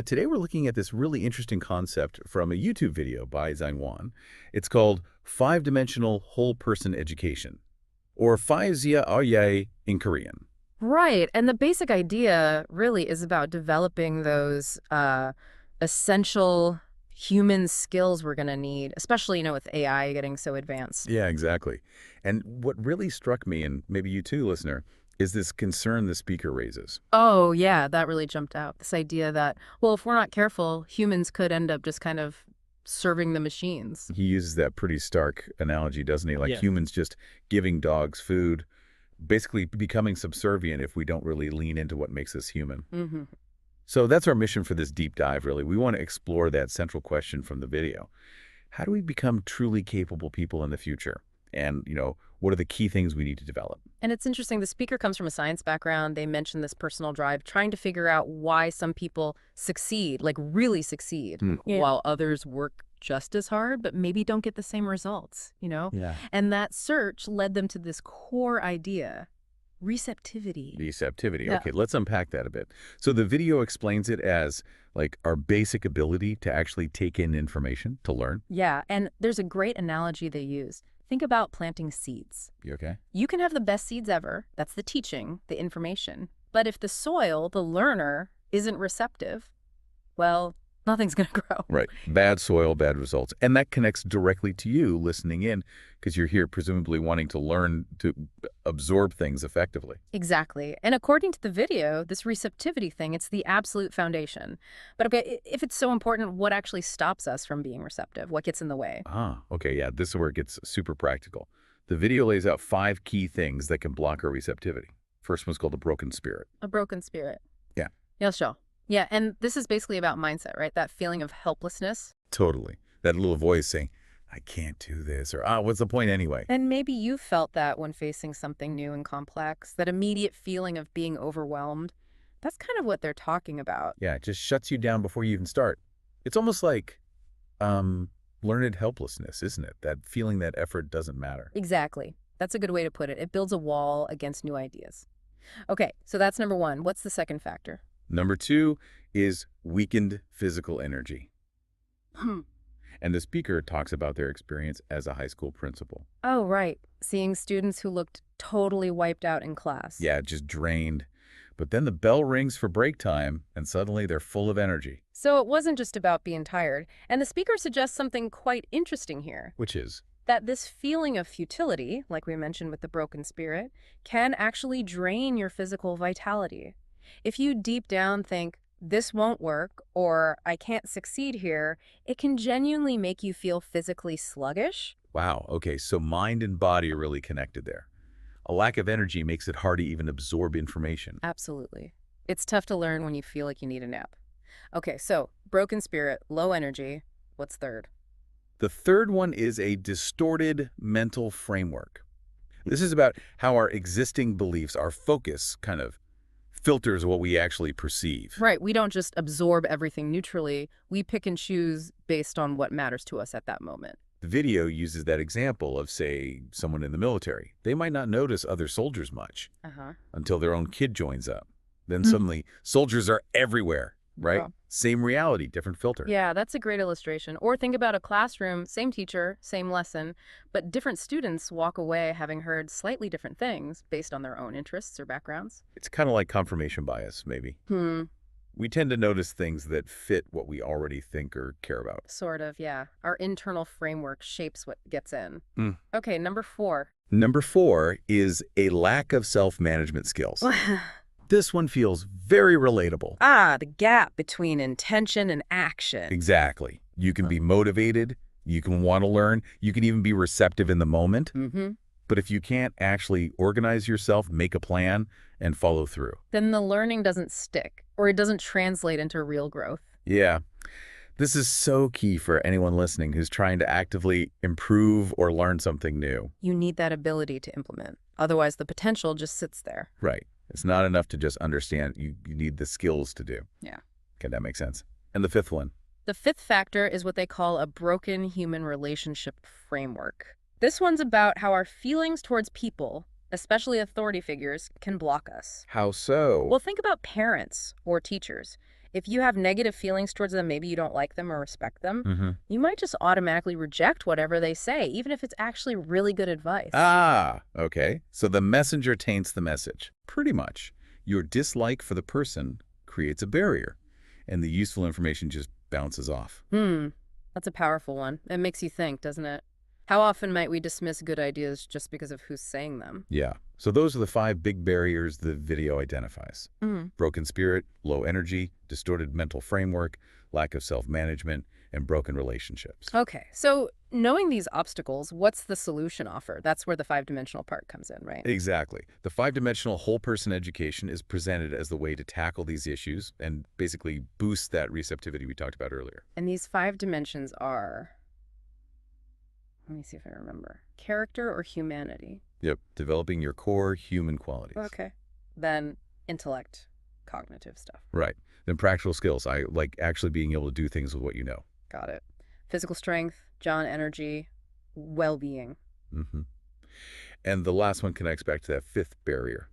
Today we're looking at this really interesting concept from a YouTube video by Zhang. It's called Five-Dimensional Whole Person Education, or Five-Zia Aoye in Korean. Right. And the basic idea really is about developing those essential human skills we're going to need, especially, with AI getting so advanced. Yeah, exactly. And what really struck me, and maybe you too, listener, is this concern the speaker raises. Oh, yeah, that really jumped out. This idea that, well, if we're not careful, humans could end up just kind of serving the machines. He uses that pretty stark analogy, doesn't he? Like Yeah. humans just giving dogs food, basically becoming subservient if we don't really lean into what makes us human. Hmm. So that's our mission for this deep dive, really. We want to explore that central question from the video. How do we become truly capable people in the future? And, what are the key things we need to develop? And it's interesting, the speaker comes from a science background. They mentioned this personal drive, trying to figure out why some people succeed, like really succeed, Yeah. while others work just as hard, but maybe don't get the same results. Yeah. And that search led them to this core idea, receptivity. Receptivity. Yeah. Okay, let's unpack that a bit. So the video explains it as like our basic ability to actually take in information, to learn. Yeah, and there's a great analogy they use. Think about planting seeds. You okay? You can have the best seeds ever. That's the teaching, the information. But if the soil, the learner, isn't receptive, well, nothing's going to grow. Right. Bad soil, bad results. And that connects directly to you listening in because you're here presumably wanting to learn to absorb things effectively. Exactly. And according to the video, this receptivity thing, it's the absolute foundation. But okay, if it's so important, what actually stops us from being receptive? What gets in the way? Ah, okay, yeah, this is where it gets super practical. The video lays out 5 key things that can block our receptivity. First one's called the broken spirit. A broken spirit. Yeah. Yeah, sure. Yeah, and this is basically about mindset, right? That feeling of helplessness. Totally. That little voice saying, I can't do this, or, what's the point anyway? And maybe you felt that when facing something new and complex, that immediate feeling of being overwhelmed. That's kind of what they're talking about. Yeah, it just shuts you down before you even start. It's almost like learned helplessness, isn't it? That feeling that effort doesn't matter. Exactly. That's a good way to put it. It builds a wall against new ideas. Okay, so that's number one. What's the second factor? Number 2 is weakened physical energy. And the speaker talks about their experience as a high school principal. Oh, right. Seeing students who looked totally wiped out in class. Yeah, just drained. But then the bell rings for break time, and suddenly they're full of energy. So it wasn't just about being tired. And the speaker suggests something quite interesting here. Which is? That this feeling of futility, like we mentioned with the broken spirit, can actually drain your physical vitality. If you deep down think, this won't work, or I can't succeed here, it can genuinely make you feel physically sluggish. Wow, okay, so mind and body are really connected there. A lack of energy makes it hard to even absorb information. Absolutely. It's tough to learn when you feel like you need a nap. Okay, so broken spirit, low energy. What's third? The third one is a distorted mental framework. This is about how our existing beliefs, our focus, kind of filters what we actually perceive. Right, we don't just absorb everything neutrally. We pick and choose based on what matters to us at that moment. The video uses that example of, say, someone in the military. They might not notice other soldiers much Uh-huh. until their own kid joins up. Then suddenly, soldiers are everywhere, right? Yeah. Same reality, different filter. Yeah, that's a great illustration. Or think about a classroom, same teacher, same lesson, but different students walk away having heard slightly different things based on their own interests or backgrounds. It's kind of like confirmation bias, maybe. We tend to notice things that fit what we already think or care about. Sort of, yeah. Our internal framework shapes what gets in. Hmm. Okay, number 4. Number 4 is a lack of self-management skills. This one feels very relatable. The gap between intention and action. Exactly. You can be motivated, you can want to learn, you can even be receptive in the moment. Mm-hmm. But if you can't actually organize yourself, make a plan, and follow through. Then the learning doesn't stick, or it doesn't translate into real growth. Yeah. This is so key for anyone listening who's trying to actively improve or learn something new. You need that ability to implement. Otherwise, the potential just sits there. Right. It's not enough to just understand. You need the skills to do. Yeah. Okay, that makes sense. And the 5th one? The 5th factor is what they call a broken human relationship framework. This one's about how our feelings towards people, especially authority figures, can block us. How so? Well, think about parents or teachers. If you have negative feelings towards them, maybe you don't like them or respect them, Hmm. you might just automatically reject whatever they say, even if it's actually really good advice. Ah, okay. So the messenger taints the message. Pretty much. Your dislike for the person creates a barrier, and the useful information just bounces off. Hmm, that's a powerful one. It makes you think, doesn't it? How often might we dismiss good ideas just because of who's saying them? Yeah. So those are the 5 big barriers the video identifies. Mm. Broken spirit, low energy, distorted mental framework, lack of self-management, and broken relationships. Okay, so knowing these obstacles, what's the solution offer? That's where the five-dimensional part comes in, right? Exactly. The 5-dimensional whole person education is presented as the way to tackle these issues and basically boost that receptivity we talked about earlier. And these five dimensions are, let me see if I remember, character or humanity? Yep. Developing your core human qualities. Okay. Then intellect, cognitive stuff. Right. Then practical skills. I like actually being able to do things with what you know. Got it. Physical strength, John energy, well-being. Hmm. And the last one connects back to that 5th barrier.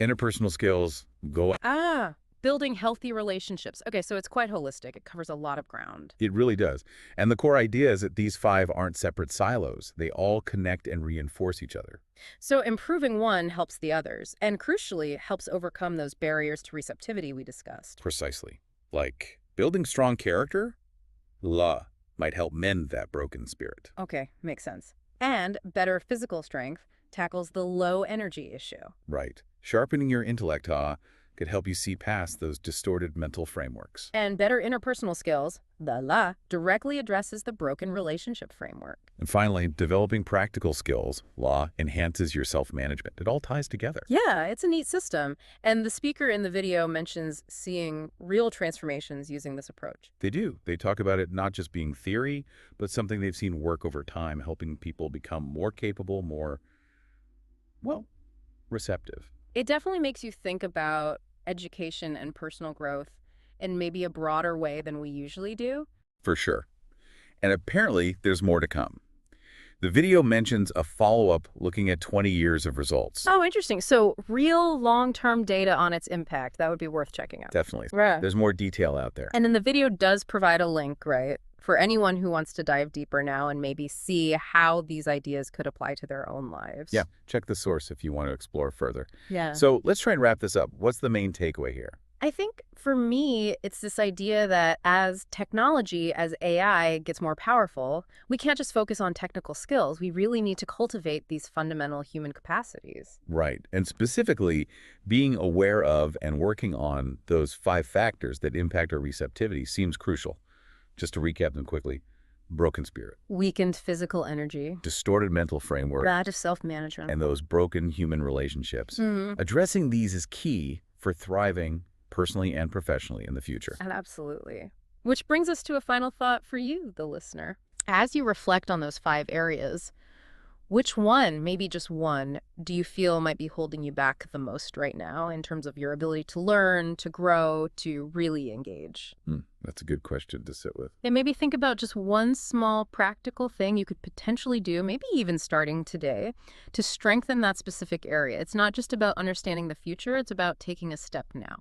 Interpersonal skills go. Ah, building healthy relationships. Okay, so it's quite holistic. It covers a lot of ground. It really does. And the core idea is that these 5 aren't separate silos. They all connect and reinforce each other. So improving one helps the others, and crucially, helps overcome those barriers to receptivity we discussed. Precisely. Like building strong character, la, might help mend that broken spirit. Okay, makes sense. And better physical strength tackles the low energy issue. Right. Sharpening your intellect, could help you see past those distorted mental frameworks. And better interpersonal skills, the la, directly addresses the broken relationship framework. And finally, developing practical skills, law, enhances your self-management. It all ties together. Yeah, it's a neat system. And the speaker in the video mentions seeing real transformations using this approach. They do. They talk about it not just being theory, but something they've seen work over time, helping people become more capable, more, well, receptive. It definitely makes you think about education and personal growth in maybe a broader way than we usually do. For sure. And apparently, there's more to come. The video mentions a follow-up looking at 20 years of results. Oh, interesting. So real long-term data on its impact, that would be worth checking out. Definitely. Right. There's more detail out there. And then the video does provide a link, right, for anyone who wants to dive deeper now and maybe see how these ideas could apply to their own lives. Yeah, check the source if you want to explore further. Yeah. So let's try and wrap this up. What's the main takeaway here? I think for me, it's this idea that as technology, as AI gets more powerful, we can't just focus on technical skills. We really need to cultivate these fundamental human capacities. Right. And specifically, being aware of and working on those 5 factors that impact our receptivity seems crucial. Just to recap them quickly, broken spirit, Weakened physical energy, distorted mental framework, lack of self-management. and those broken human relationships. Mhm. Addressing these is key for thriving personally and professionally in the future. Absolutely. Which brings us to a final thought for you, the listener. As you reflect on those 5 areas, which one, maybe just one, do you feel might be holding you back the most right now in terms of your ability to learn, to grow, to really engage? That's a good question to sit with. And maybe think about just one small practical thing you could potentially do, maybe even starting today, to strengthen that specific area. It's not just about understanding the future, it's about taking a step now.